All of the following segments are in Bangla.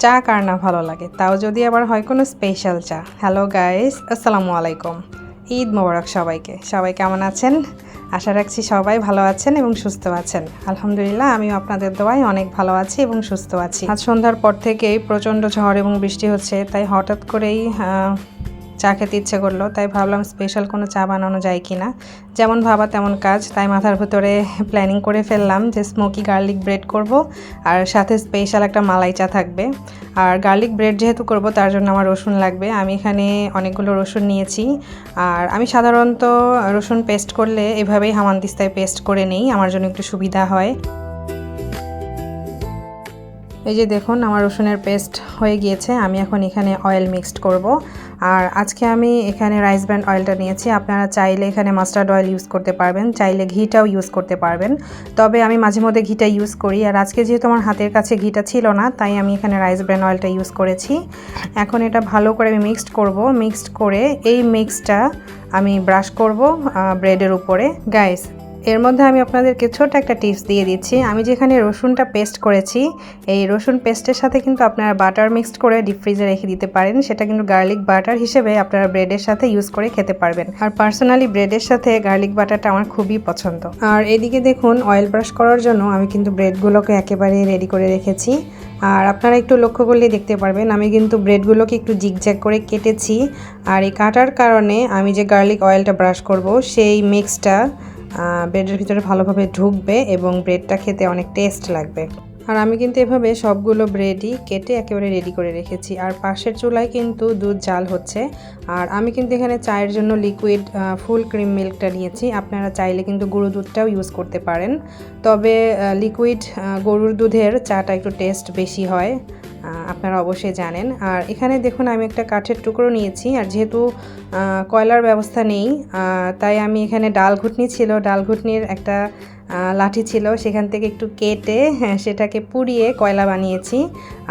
চা কার না ভালো লাগে, তাও যদি আবার হয় কোনো স্পেশাল চা। হ্যালো গাইস, আসসালামু আলাইকুম। ঈদ মোবারক সবাইকে। সবাই কেমন আছেন? আশা রাখছি সবাই ভালো আছেন এবং সুস্থ আছেন। আলহামদুলিল্লাহ, আমিও আপনাদের দোয়ায় অনেক ভালো আছি এবং সুস্থ আছি। আজ সন্ধ্যার পর থেকেই প্রচণ্ড ঝড় এবং বৃষ্টি হচ্ছে, তাই হঠাৎ করেই চা খেতে ইচ্ছে করলো। তাই ভাবলাম স্পেশাল কোনো চা বানানো যায় কি না। যেমন ভাবা তেমন কাজ, তাই মাথার ভিতরে প্ল্যানিং করে ফেললাম যে স্মোকি গার্লিক ব্রেড করব, আর সাথে স্পেশাল একটা মালাই চা থাকবে। আর গার্লিক ব্রেড যেহেতু করব, তার জন্য আমার রসুন লাগবে। আমি এখানে অনেকগুলো রসুন নিয়েছি। আর আমি সাধারণত রসুন পেস্ট করলে এভাবেই হামানদিস্তায় পেস্ট করে নেই, আমার জন্য একটু সুবিধা হয়। এই যে দেখুন, আমার রসুনের পেস্ট হয়ে গিয়েছে। আমি এখন এখানে অয়েল মিক্সড করব। আর আজকে আমি এখানে রাইস ব্র্যান্ড অয়েলটা নিয়েছি। আপনারা চাইলে এখানে মাস্টার্ড অয়েল ইউজ করতে পারবেন, চাইলে ঘিটাও ইউজ করতে পারবেন। তবে আমি মাঝে মধ্যে ঘিটা ইউজ করি। আর আজকে যেহেতু আমার হাতের কাছে ঘিটা ছিল না, তাই আমি এখানে রাইস ব্র্যান্ড অয়েলটা ইউজ করেছি। এখন এটা ভালো করে আমি মিক্সড করব। মিক্সড করে এই মিক্সটা আমি ব্রাশ করব ব্রেডের উপরে। গাইস, এর মধ্যে আমি আপনাদেরকে ছোট একটা টিপস দিয়ে দিচ্ছি। আমি যেখানে রসুনটা পেস্ট করেছি, এই রসুন পেস্টের সাথে কিন্তু আপনারা বাটার মিক্সড করে ডিপ ফ্রিজে রেখে দিতে পারেন। সেটা কিন্তু গার্লিক বাটার হিসেবে আপনারা ব্রেডের সাথে ইউজ করে খেতে পারবেন। আর পার্সোনালি ব্রেডের সাথে গার্লিক বাটারটা আমার খুবই পছন্দ। আর এদিকে দেখুন, অয়েল ব্রাশ করার জন্য আমি কিন্তু ব্রেডগুলোকে একেবারে রেডি করে রেখেছি। আর আপনারা একটু লক্ষ্য করলেই দেখতে পারবেন, আমি কিন্তু ব্রেডগুলোকে একটু জিগজ্যাগ করে কেটেছি। আর এই কাটার কারণে আমি যে গার্লিক অয়েলটা ব্রাশ করব, সেই মিক্সটা ব্রেডের ভিতরে ভালোভাবে ঢুকবে এবং ব্রেডটা খেতে অনেক টেস্ট লাগবে। আর আমি কিন্তু এভাবে সবগুলো ব্রেডই কেটে একেবারে রেডি করে রেখেছি। আর পাশের চুলায় কিন্তু দুধ জাল হচ্ছে। আর আমি কিন্তু এখানে চায়ের জন্য লিকুইড ফুল ক্রিম মিল্কটা নিয়েছি। আপনারা চাইলে কিন্তু গরুর দুধটাও ইউজ করতে পারেন, তবে লিকুইড গরুর দুধের চাটা একটু টেস্ট বেশি হয়, আপনারা অবশ্যই জানেন। আর এখানে দেখুন, আমি একটা কাঠের টুকরো নিয়েছি। আর যেহেতু কয়লার ব্যবস্থা নেই, তাই আমি এখানে ডাল ঘুটনি ছিল, ডাল ঘুটনির একটা লাঠি ছিল, সেখান থেকে একটু কেটে সেটাকে পুড়িয়ে কয়লা বানিয়েছি।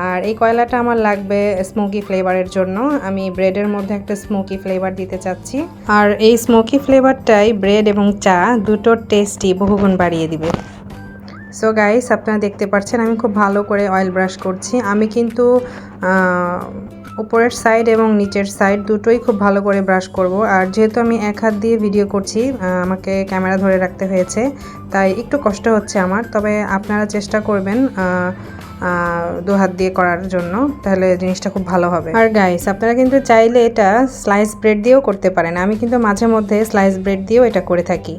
আর এই কয়লাটা আমার লাগবে স্মোকি ফ্লেভারের জন্য। আমি ব্রেডের মধ্যে একটা স্মোকি ফ্লেভার দিতে চাচ্ছি। আর এই স্মোকি ফ্লেভারটাই ব্রেড এবং চা দুটোর টেস্টই বহুগুণ বাড়িয়ে দিবে। সো গাইস, আপনারা দেখতে পাচ্ছেন আমি খুব ভালো করে অয়েল ব্রাশ করছি। আমি কিন্তু উপরের সাইড এবং নিচের সাইড দুটোই খুব ভালো করে ব্রাশ করব। আর যেহেতু আমি এক হাত দিয়ে ভিডিও করছি, আমাকে ক্যামেরা ধরে রাখতে হয়েছে, তাই একটু কষ্ট হচ্ছে আমার। তবে আপনারা চেষ্টা করবেন দু হাত দিয়ে করার জন্য, তাহলে জিনিসটা খুব ভালো হবে। আর গাইস, আপনারা কিন্তু চাইলে এটা স্লাইস ব্রেড দিয়েও করতে পারেন। আমি কিন্তু মাঝে মধ্যে স্লাইস ব্রেড দিয়েও এটা করে থাকি।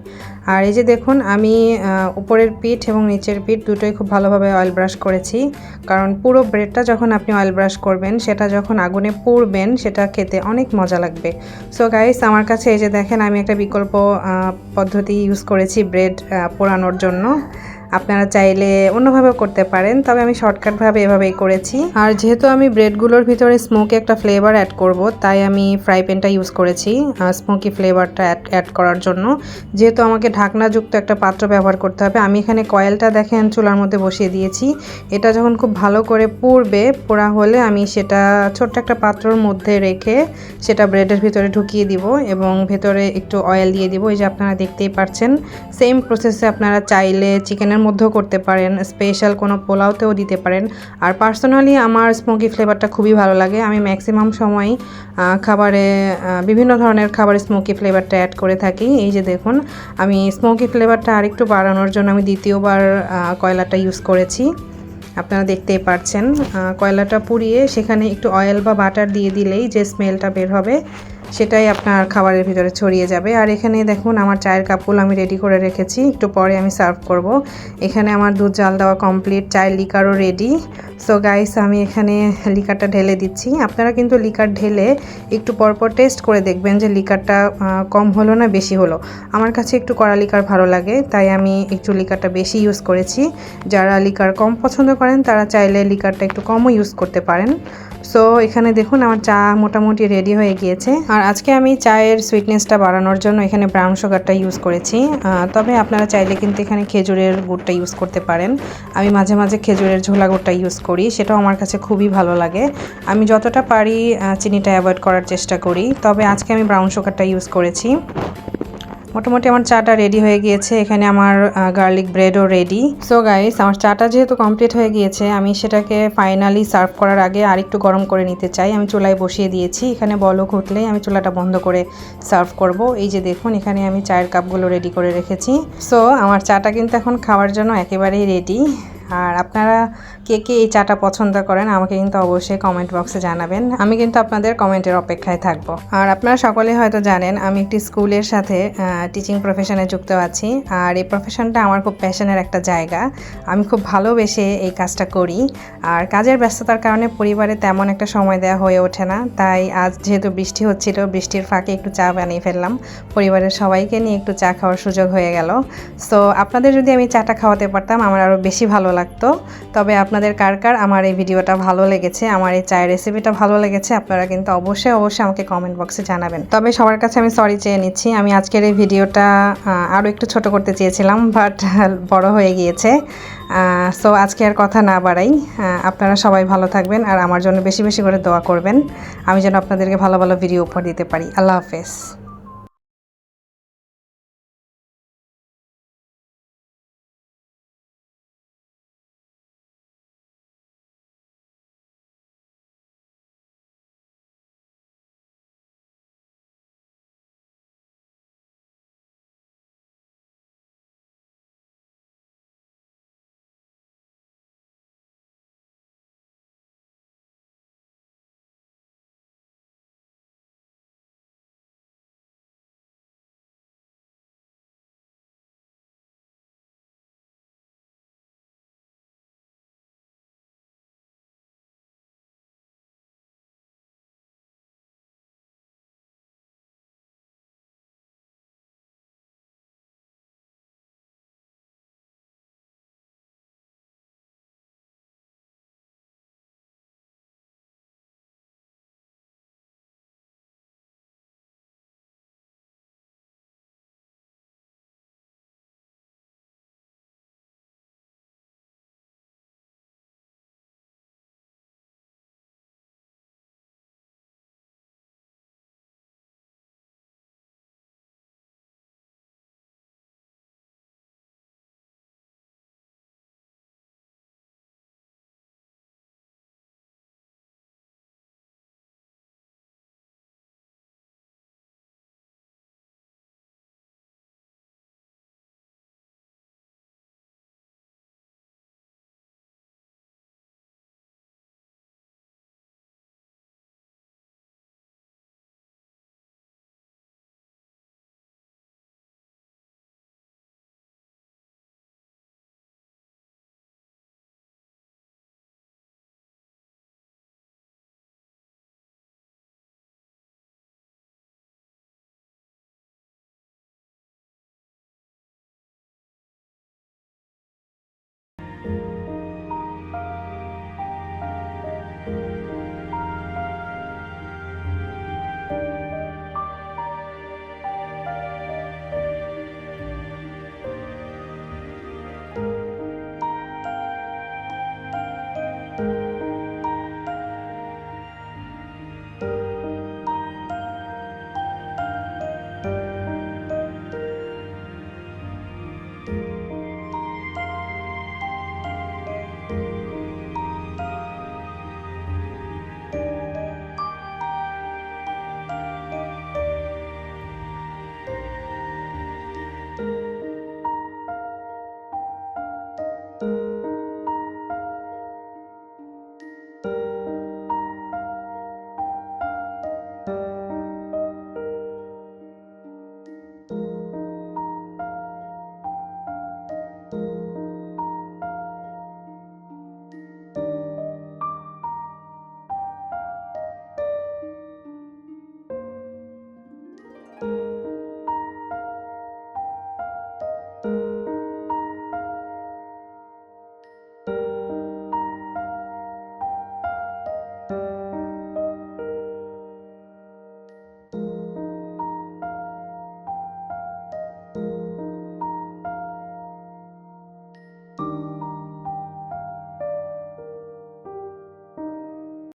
আর এই যে দেখুন, আমি উপরের পিঠ এবং নিচের পিঠ দুটোই খুব ভালোভাবে অয়েল ব্রাশ করেছি। কারণ পুরো ব্রেডটা যখন আপনি অয়েল ব্রাশ করবেন, সেটা যখন আগুনে পুড়বেন, সেটা খেতে অনেক মজা লাগবে। সো গাইস, আমার কাছে এই যে দেখেন, আমি একটা বিকল্প পদ্ধতি ইউজ করেছি ব্রেড পোড়ানোর জন্য। আপনারা চাইলে অন্যভাবেও করতে পারেন, তবে আমি শর্টকাটভাবে এভাবেই করেছি। আর যেহেতু আমি ব্রেডগুলোর ভিতরে স্মোকি একটা ফ্লেভার অ্যাড করব, তাই আমি ফ্রাই প্যানটা ইউজ করেছি স্মোকি ফ্লেভারটা অ্যাড করার জন্য। যেহেতু আমাকে ঢাকনাযুক্ত একটা পাত্র ব্যবহার করতে হবে, আমি এখানে কয়েলটা দেখেন চুলার মধ্যে বসিয়ে দিয়েছি। এটা যখন খুব ভালো করে পুড়বে, পোড়া হলে আমি সেটা ছোট্ট একটা পাত্রর মধ্যে রেখে সেটা ব্রেডের ভিতরে ঢুকিয়ে দিব এবং ভেতরে একটু অয়েল দিয়ে দিব। এই যে আপনারা দেখতেই পাচ্ছেন, সেম প্রসেসে আপনারা চাইলে চিকেনের মধ্যেও করতে পারেন, স্পেশাল কোনো পোলাওতেও দিতে পারেন। আর পার্সোনালি আমার স্মোকি ফ্লেভারটা খুবই ভালো লাগে। আমি ম্যাক্সিমাম সময় খাবারে বিভিন্ন ধরনের খাবারে স্মোকি ফ্লেভারটা অ্যাড করে থাকি। এই যে দেখুন, আমি স্মোকি ফ্লেভারটা আরেকটু বাড়ানোর জন্য আমি দ্বিতীয়বার কয়লাটা ইউজ করেছি। আপনারা দেখতেই পাচ্ছেন, কয়লাটা পুড়িয়ে সেখানে একটু অয়েল বা বাটার দিয়ে দিলেই যে স্মেলটা বের হবে, সেটাই আপনার খাবারের ভিতরে ছড়িয়ে যাবে। আর এখানে দেখুন, আমার চায়ের কাপগুলো আমি রেডি করে রেখেছি, একটু পরে আমি সার্ভ করব। এখানে আমার দুধ জাল দেওয়া কমপ্লিট, চায়ের লিকারও রেডি। সো গাইস, আমি এখানে লিকারটা ঢেলে দিচ্ছি। আপনারা কিন্তু লিকার ঢেলে একটু পরপর টেস্ট করে দেখবেন যে লিকারটা কম হলো না বেশি হলো। আমার কাছে একটু কড়া লিকার ভালো লাগে, তাই আমি একটু লিকারটা বেশি ইউজ করেছি। যারা লিকার কম পছন্দ করেন, তারা চাইলে লিকারটা একটু কমও ইউজ করতে পারেন। সো এখানে দেখুন, আমার চা মোটামুটি রেডি হয়ে গিয়েছে। আর আজকে আমি চায়ের সুইটনেসটা বাড়ানোর জন্য এখানে ব্রাউন সুগারটা ইউজ করেছি। তবে আপনারা চাইলে কিন্তু এখানে খেজুরের গুড়টা ইউজ করতে পারেন। আমি মাঝে মাঝে খেজুরের ঝোলা গুড়টা ইউজ করি, সেটাও আমার কাছে খুবই ভালো লাগে। আমি যতটা পারি চিনিটা অ্যাভয়েড করার চেষ্টা করি, তবে আজকে আমি ব্রাউন সুগারটা ইউজ করেছি। মোটামুটি আমার চাটা রেডি হয়ে গিয়েছে। এখানে আমার গার্লিক ব্রেডও রেডি। সো গাইস, আমার চাটা যেহেতু কমপ্লিট হয়ে গিয়েছে, আমি সেটাকে ফাইনালি সার্ভ করার আগে আরেকটু গরম করে নিতে চাই। আমি চুলায় বসিয়ে দিয়েছি। এখানে বলক উঠলেই আমি চুলাটা বন্ধ করে সার্ভ করব। এই যে দেখুন, এখানে আমি চায়ের কাপগুলো রেডি করে রেখেছি। সো আমার চাটা কিন্তু এখন খাওয়ার জন্য একেবারেই রেডি। আর আপনারা কে কে এই চাটা পছন্দ করেন আমাকে কিন্তু অবশ্যই কমেন্ট বক্সে জানাবেন। আমি কিন্তু আপনাদের কমেন্টের অপেক্ষায় থাকবো। আর আপনারা সকলে হয়তো জানেন আমি একটি স্কুলের সাথে টিচিং প্রফেশনে যুক্ত আছি। আর এই প্রফেশনটা আমার খুব প্যাশনের একটা জায়গা। আমি খুব ভালোবেসে এই কাজটা করি। আর কাজের ব্যস্ততার কারণে পরিবারে তেমন একটা সময় দেওয়া হয়ে ওঠে না। তাই আজ যেহেতু বৃষ্টি হচ্ছিল, বৃষ্টির ফাঁকে একটু চা বানিয়ে ফেললাম। পরিবারের সবাইকে নিয়ে একটু চা খাওয়ার সুযোগ হয়ে গেল। সো আপনাদের যদি আমি চাটা খাওয়াতে পারতাম আমার আরও বেশি ভালো লাগতো। তবে আপনাদের কার কার আমার এই ভিডিওটা ভালো লেগেছে, আমার এই চায়ের রেসিপিটা ভালো লেগেছে, আপনারা কিন্তু অবশ্যই আমাকে কমেন্ট বক্সে জানাবেন। তবে সবার কাছে আমি সরি চেয়ে নিচ্ছি। আমি আজকের এই ভিডিওটা আরও একটু ছোট করতে চেয়েছিলাম, বাট বড় হয়ে গিয়েছে। সো আজকে আর কথা না বাড়াই, আপনারা সবাই ভালো থাকবেন আর আমার জন্য বেশি বেশি করে দোয়া করবেন, আমি যেন আপনাদেরকে ভালো ভালো ভিডিও উপহার দিতে পারি। আল্লাহ হাফেজ।